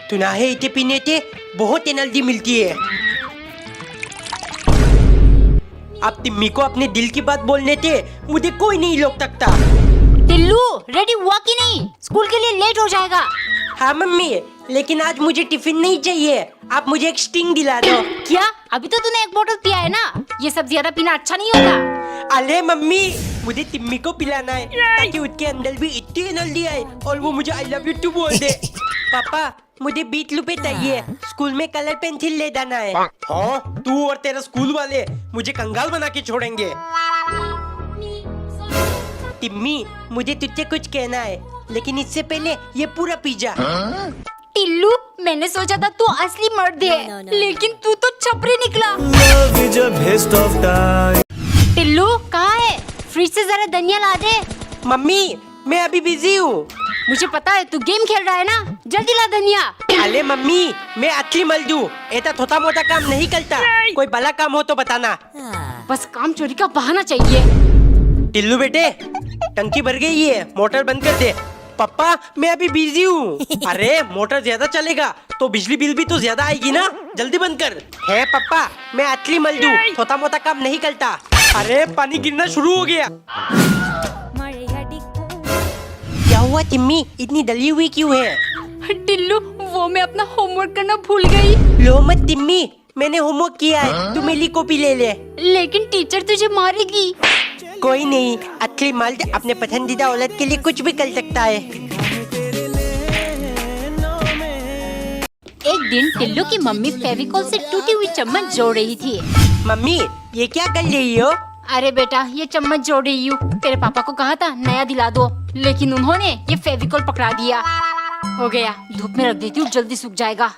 तुनाहे इते पीने ते बहुत एनर्जी मिलती है। आप तिम्मी को अपने दिल की बात बोलने थे, मुझे कोई नहीं रोक सकता। टिल्लू रेडी हुआ कि नहीं? स्कूल के लिए लेट हो जाएगा। हाँ मम्मी, लेकिन आज मुझे टिफिन नहीं चाहिए, आप मुझे एक स्टिंग दिला दो। क्या? अभी तो तूने एक बोतल पिया है ना, ये सब ज्यादा पीना अच्छा नहीं होगा। अरे मम्मी, मुझे तिम्मी को पिलाना है ताकि उसके अंदर भी इतनी एनर्जी आए और वो मुझे आई लव यू टू बोल दे। पापा, मुझे 20 रुपए चाहिए, स्कूल में कलर पेंसिल ले जाना है। हाँ, तू और तेरा स्कूल वाले मुझे कंगाल बना के छोड़ेंगे। तिम्मी, मुझे तुझसे कुछ कहना है, लेकिन इससे पहले ये पूरा पिज्जा। टिल्लू, मैंने सोचा था तू असली मर्द है, लेकिन तू तो छपरी निकला। टिल्लू कहाँ है? फ्रिज से जरा धनिया ला दे। मम्मी, मैं अभी बिजी हूँ। मुझे पता है तू गेम खेल रहा है ना, जल्दी ला धनिया। अरे मम्मी, मैं असली मजदू, ऐसा छोटा मोटा काम नहीं करता। कोई बड़ा काम हो तो बताना। बस काम चोरी का बहाना चाहिए। टिल्लू बेटे, टंकी भर गई है, मोटर बंद कर दे। पापा, मैं अभी बिजी हूँ। अरे मोटर ज्यादा चलेगा तो बिजली बिल भी तो ज्यादा आएगी ना, जल्दी बंद कर। है पापा, मैं असली मजदू, छोटा मोटा काम नहीं करता। अरे पानी गिरना शुरू हो गया। क्या हुआ तिम्मी, इतनी डली हुई क्यों है? टिल्लू, वो मैं अपना होमवर्क करना भूल गई। लो मत तिम्मी, मैंने होमवर्क किया है, तू मेरी कॉपी ले ले। लेकिन टीचर तुझे मारेगी। कोई नहीं, असली मर्द अपने पसंदीदा औरत के लिए कुछ भी कर सकता है। एक दिन टिल्लू की मम्मी फेविकॉल से टूटी हुई चम्मच जोड़ रही थी। मम्मी, ये क्या कर रही हो? अरे बेटा, ये चम्मच जोड़ रही हूँ। तेरे पापा को कहा था नया दिला दो, लेकिन उन्होंने ये फेविकॉल पकड़ा दिया। हो गया, धूप में रख देती हूँ, जल्दी सूख जाएगा।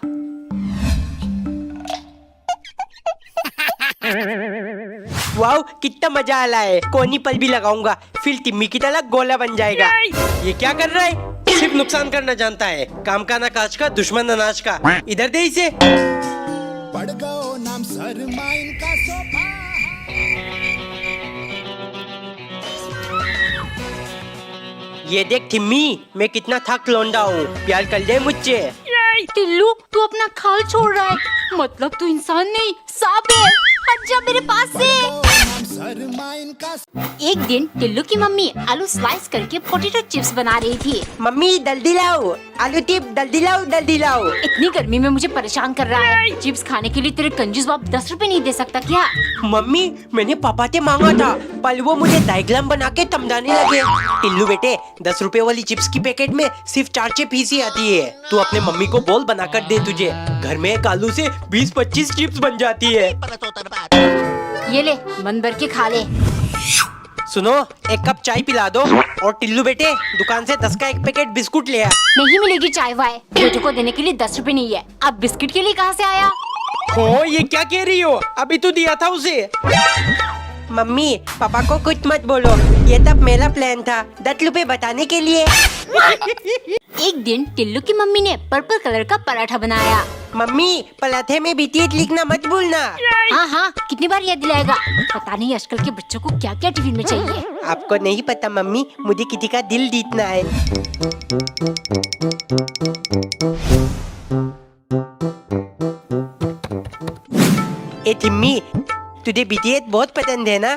वाओ, कितना मजा आ रहा है। कोनी पर भी लगाऊंगा, फिर तिम्मी की तरह गोला बन जाएगा। ये क्या कर रहा है? सिर्फ नुकसान करना जानता है, काम का ना काज का, दुश्मन अनाज का। इधर दे इसे। पड़ गओ नाम सरमाइन का सोफा। ये देख तिम्मी, मैं कितना थक लौंडा हूँ, प्यार कर दे मुझसे। टिल्लू, तू अपना खाल छोड़ रहा है, मतलब तू इंसान नहीं सांप है। हट जा मेरे पास से। एक दिन टिल्लू की मम्मी आलू स्लाइस करके पोटैटो चिप्स बना रही थी। मम्मी जल्दी लाओ, आलू टिप जल्दी लाओ, जल्दी लाओ। इतनी गर्मी में मुझे परेशान कर रहा है। चिप्स खाने के लिए तेरे कंजूस बाप 10 रुपए नहीं दे सकता क्या? मम्मी, मैंने पापा से मांगा था, पर वो मुझे डायग्राम बना के समझाने लगे। टिल्लू बेटे, 10 रुपए वाली चिप्स की पैकेट में सिर्फ 4 चिप ही आती है। तू अपने मम्मी को बोल बना कर दे, तुझे घर में एक आलू से 20-25 चिप्स बन जाती है। ये ले, मन भर के खा ले। सुनो, एक कप चाय पिला दो, और टिल्लू बेटे, दुकान से 10 का एक पैकेट बिस्कुट ले आ। नहीं मिलेगी चाय वाय, बेटे को देने के लिए 10 रुपए नहीं है। अब बिस्किट के लिए कहाँ से आया? हो, ये क्या कह रही हो? अभी तो दिया था उसे। मम्मी, पापा को कुछ मत बोलो, ये तब मेरा प्लान था, 10 रुपए बताने के लिए। एक दिन टिल्लू की मम्मी ने पर्पल कलर का पराठा बनाया। मम्मी, पराठे में बीटीएच लिखना मत भूलना। हाँ हाँ, कितनी बार याद दिलाएगा? पता नहीं आजकल के बच्चों को क्या क्या टिफिन में चाहिए। आपको नहीं पता मम्मी, मुझे किसी का दिल जीतना है। ए तिम्मी, तुझे बीटीएच बहुत पसंद है ना?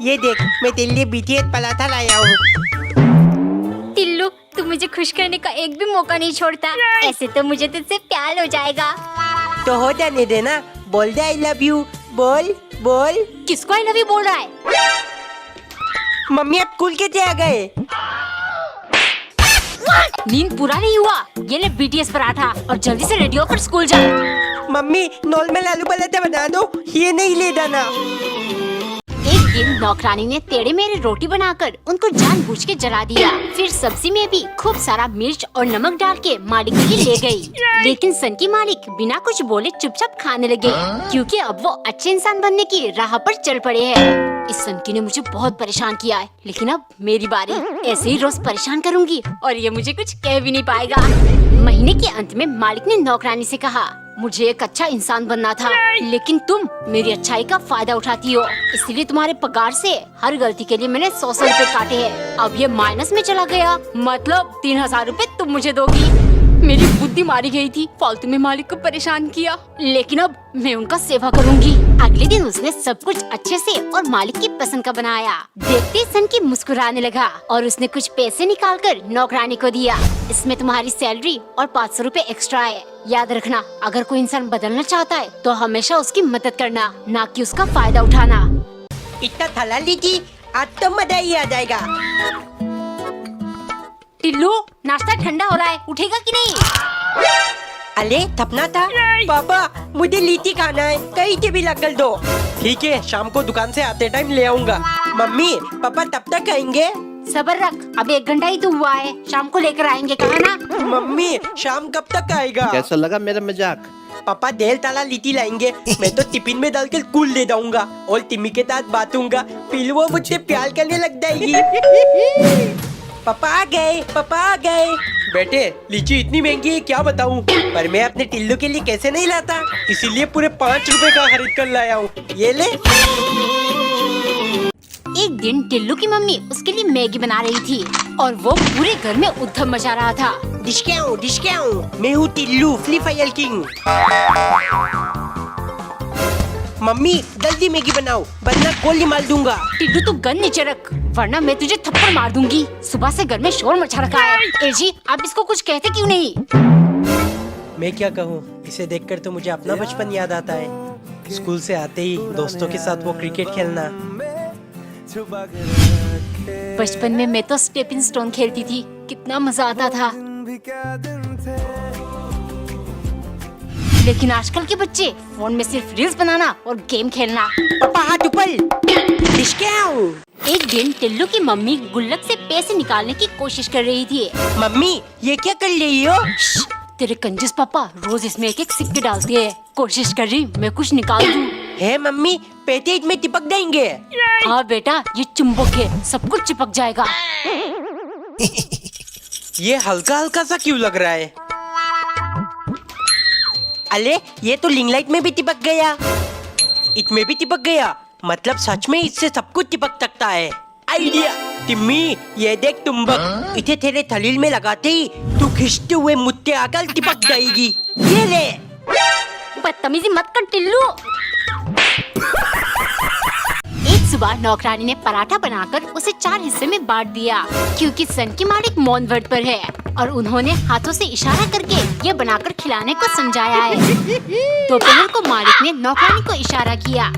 ये देख, मैं तेरे लिए बीटीएच पराठा लाया हूँ। टिल्लू, तू मुझे खुश करने का एक भी मौका नहीं छोड़ता। ऐसे तो मुझे तुझसे प्यार हो जाएगा। तो हो जाने देना, बोल दे आई लव यू, बोल बोल। किसको आई लव यू बोल रहा है? मम्मी, आप स्कूल कैसे आ गए? नींद पूरा नहीं हुआ? ये ले बीटीएस पराठा और जल्दी से रेडी होकर स्कूल जा। मम्मी, नॉर्मल आलू पराठा बना दो, ये नहीं ले जाना। एक दिन नौकरानी ने टेढ़े मेढ़े रोटी बनाकर उनको जानबूझ के जला दिया। फिर सब्जी में भी खूब सारा मिर्च और नमक डाल के मालिक के लिए ले गई। लेकिन सन की मालिक बिना कुछ बोले चुपचाप खाने लगे, क्योंकि अब वो अच्छे इंसान बनने की राह पर चल पड़े हैं। इस सनकी ने मुझे बहुत परेशान किया है, लेकिन अब मेरी बारी। ऐसे ही रोज परेशान करूंगी और ये मुझे कुछ कह भी नहीं पाएगा। महीने के अंत में मालिक ने नौकरानी से कहा, मुझे एक अच्छा इंसान बनना था, लेकिन तुम मेरी अच्छाई का फायदा उठाती हो। इसलिए तुम्हारे पगार से हर गलती के लिए मैंने 100 रुपए काटे हैं। अब ये माइनस में चला गया, मतलब 3000 रुपए तुम मुझे दोगी। मेरी बुद्धि मारी गई थी, फालतू में मालिक को परेशान किया, लेकिन अब मैं उनका सेवा करूंगी। अगले दिन उसने सब कुछ अच्छे से और मालिक की पसंद का बनाया। देखते ही सन की मुस्कुराने लगा और उसने कुछ पैसे निकालकर नौकरानी को दिया। इसमें तुम्हारी सैलरी और 500 रुपए एक्स्ट्रा है। याद रखना, अगर कोई इंसान बदलना चाहता है तो हमेशा उसकी मदद करना, ना कि उसका फायदा उठाना। इतना थला लीजिए, आज तो मजा ही आ जाएगा। टिल्लू, नाश्ता ठंडा हो रहा है, उठेगा कि नहीं? अरे थपना था। पापा मुझे लीची खाना है, कहीं से भी लगल दो। ठीक है, शाम को दुकान से आते टाइम ले आऊंगा। मम्मी पापा तब तक खाएंगे? सबर रख, अब 1 घंटा ही तो हुआ है, शाम को लेकर आएंगे, कहा ना। मम्मी शाम कब तक आएगा? कैसा लगा मेरा मजाक? पापा देर ताला लीची लाएंगे, मैं तो टिफिन में डालकर स्कूल ले जाऊंगा और तिमी के साथ बांटूंगा, फिर वो मुझसे प्यार करने लग जाएगी। पापा आ गए, पापा आ गए। बेटे लीची इतनी महंगी है क्या बताऊं, पर मैं अपने टिल्लू के लिए कैसे नहीं लाता, इसीलिए पूरे 5 रुपए का खरीद कर लाया हूँ। ये ले। एक दिन टिल्लू की मम्मी उसके लिए मैगी बना रही थी और वो पूरे घर में उद्धम मचा रहा था। डिश क्या हूँ, मैं हूँ टिल्लू फ्लीफायर किंग। मम्मी जल्दी मैगी बनाओ, वरना गोली मार दूंगा। टिल्लू तू गन नीचे रख, वरना मैं तुझे थप्पड़ मार दूंगी। सुबह से घर में शोर मचा रखा है। ए जी, आप इसको कुछ कहते क्यों नहीं? मैं क्या कहूँ, इसे देखकर तो मुझे अपना बचपन याद आता है। स्कूल से आते ही दोस्तों के साथ वो क्रिकेट खेलना। बचपन में मैं तो स्टेपिंग स्टोन खेलती थी, कितना मजा आता था। लेकिन आजकल के बच्चे फोन में सिर्फ रील्स बनाना और गेम खेलना। पापा हाथ ऊपर। डिश क्या हूँ? एक दिन टिल्लू की मम्मी गुल्लक से पैसे निकालने की कोशिश कर रही थी। मम्मी ये क्या कर रही हो? श्श, तेरे कंजूस पापा रोज इसमें एक एक सिक्के डालते हैं। कोशिश कर रही मैं कुछ निकाल दूं। है मम्मी, पैसे इसमें चिपक जाएंगे। हाँ बेटा, ये चुंबक है, सब कुछ चिपक जाएगा। ये हल्का हल्का सा क्यों लग रहा है? अरे ये तो लिंग लाइट में भी चिपक गया, इसमें भी चिपक गया, मतलब सच में इससे सब कुछ चिपक सकता है। आइडिया। टिम्मी ये देख चुंबक, इसे तेरे थलील में लगाते ही तू खिंचते हुए मुझसे आकर चिपक जाएगी। ये ले। बदतमीजी मत कर टिल्लू। एक सुबह नौकरानी ने पराठा बनाकर उसे 4 हिस्से में बांट दिया, क्योंकि सन की मालिक मौन व्रत पर है और उन्होंने हाथों से इशारा करके ये बनाकर खिलाने को समझाया है। दोपहर को मालिक ने नौकरानी को इशारा किया।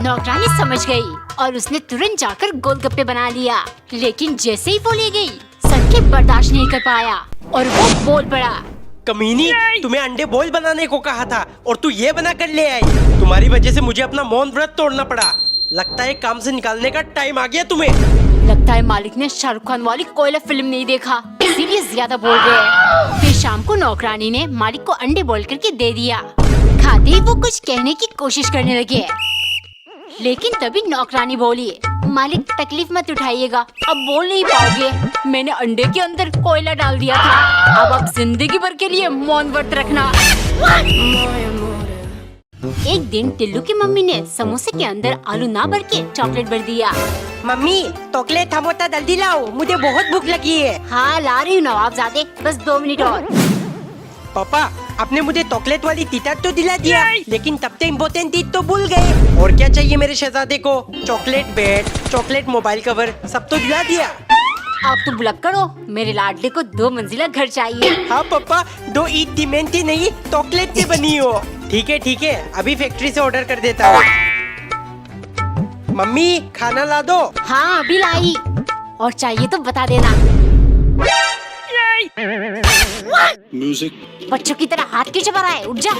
नौकरानी समझ गई और उसने तुरंत जाकर गोलगप्पे बना लिया, लेकिन जैसे ही वो ले गई, सन के बर्दाश्त नहीं कर पाया और वो बोल पड़ा। कमीनी, तुम्हें अंडे बॉईल बनाने को कहा था और तू ये बना कर ले आई। तुम्हारी वजह से मुझे अपना मौन व्रत तोड़ना पड़ा। लगता है काम से निकालने का टाइम आ गया तुम्हें। लगता है मालिक ने शाहरुख खान वाली कोयला फिल्म नहीं देखा, इसीलिए ज्यादा बोल रहे हैं। फिर शाम को नौकरानी ने मालिक को अंडे बॉईल करके दे दिया। खाते ही वो कुछ कहने की कोशिश करने लगे, लेकिन तभी नौकरानी बोली, मालिक तकलीफ मत उठाइएगा, अब बोल नहीं पाओगे। मैंने अंडे के अंदर कोयला डाल दिया था, अब आप जिंदगी भर के लिए मौन व्रत रखना। एक दिन टिल्लू की मम्मी ने समोसे के अंदर आलू ना भर के चॉकलेट भर दिया। मम्मी चॉकलेट थमोता जल्दी लाओ, मुझे बहुत भूख लगी है। हाँ ला रही हूँ नवाबजादे, बस 2 मिनट और। पापा आपने मुझे चॉकलेट वाली टीटा तो दिला दिया, लेकिन तब तक इम्पोर्टेंट चीज तो भूल गए। और क्या चाहिए मेरे शहजादे को? Chocolate bed, chocolate mobile cover, सब तो दिला दिया। आप तो बुलक करो, मेरे लाडले को 2 मंजिला घर चाहिए। हाँ पापा, 2 ईद सीमेंट नहीं चॉकलेट से बनी हो। ठीक है, अभी फैक्ट्री से ऑर्डर कर देता हूँ। मम्मी खाना ला दो। हाँ अभी लाई, और चाहिए तो बता देना। म्यूजिक। बच्चों की तरह हाथ क्यों चबा रहा है, उठ जा।